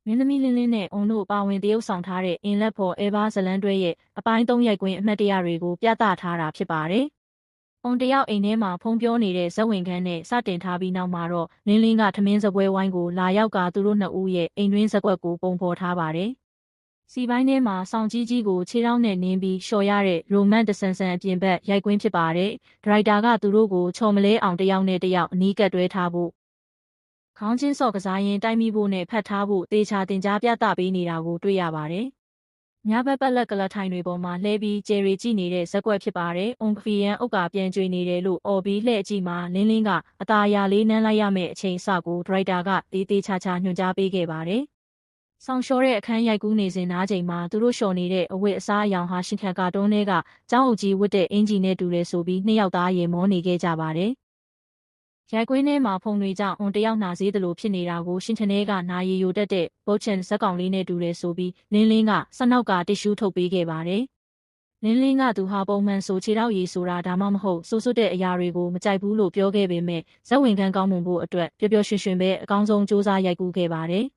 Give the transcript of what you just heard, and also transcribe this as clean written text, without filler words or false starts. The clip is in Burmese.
မင်းသမီးလင်းလင်းနဲ့အုံတို့ပါဝင်တရုပ်ဆောင်ထားတဲ့အင်လက်ဖော်အဲဘာဇလန်းတွဲရဲ့အပိုင်း3ရိုက်ကွင်းအမှတ်တရတွေကိုပြသထားတာဖြစ်ပါတယ်။အုံတယောက်အိမ်ထဲမှာဖုံးပြောနေတဲ့ဇက်ဝင်ခန်းနဲ့စတင်ထားပြီးနောက်မှာတော့လင်းလင်းကထမင်းစပွဲဝိုင်းကိုလာရောက်ကသူတို့နှစ်ဦးရဲ့အိမ်တွင်းဇက်ကွက်ကိုပုံဖော်ထားပါတယ်။စီပိုင်းထဲမှာဆောင်းကြီးကြီးကိုခြေထောက်နဲ့နင်းပြီးလျှော်ရတဲ့ရိုမန့်တဆန်ဆန်အပြင်ဘက်ရိုက်ကွင်းဖြစ်ပါတယ်။ဒရိုက်တာကသူတို့ကိုချော်မလဲအောင်တယောက်နဲ့တယောက်အနီးကပ်တွဲထားဖို့ခေါင်းချင်းစော့ကစားရင်တိုက်မိဖို့နဲ့ဖတ်ထားဖို့တေချာတင်ကြားပြသပေးနေတာကိုတွေ့ရပါတယ်။ညဘက်ပက်လက်ကလထိုင်တွေပေါ်မှာလှဲပြီးကျယ်ရီကြည့်နေတဲ့ဇက်ကွက်ဖြစ်ပါတယ်။အုံဖီယန်အုတ်ကပြန်ကျွေနေတယ်လို့အော်ပြီးလှဲ့ကြည့်မှာလင်းလင်းကအตาအရာလေးနမ်းလိုက်ရမယ့်အချိန်အစကိုဒရိုက်တာကတေးချာချာညွှန်ကြားပေးခဲ့ပါတယ်။ဆောင်းလျှော်တဲ့အခန်းရိုက်ကူးနေစဉ်နားချိန်မှာသူတို့လျှော်နေတဲ့အဝတ်အစားအယောင်ဟာရှင်ခံကာတွန်းတွေကကျောင်းအုပ်ကြီးဝတ်တဲ့အင်ဂျီနဲ့တူတယ်ဆိုပြီးနှစ်ယောက်သားရေမောနေခဲ့ကြပါတယ်။ရိုက်ကွင်းထဲမှာဖုံတွေကြောင့်အွန်တယောက်နာစေးသလိုဖြစ်နေတာကိုရှင်ထနေကနာရီယိုတက်တဲ့ဘုတ်ချန်ဇက်ကောင်လေးနဲ့တူတယ်ဆိုပြီးလင်းလင်းကစနောက်ကတစ်ရှူးထုတ်ပေးခဲ့ပါတယ်။လင်းလင်းကသူဟာပုံမှန်ဆိုခြေထောက်ရည်ဆိုတာဒါမှမဟုတ်စိုးစွတ်တဲ့အရာတွေကိုမကြိုက်ဘူးလို့ပြောခဲ့ပေမဲ့ဇက်ဝင်ခန်းကောင်းမွန်ဖို့အတွက်ပျော်ပျော်ရွှင်ရွှင်ပဲအကောင်းဆုံးစူးစမ်းရိုက်ကူးခဲ့ပါတယ်။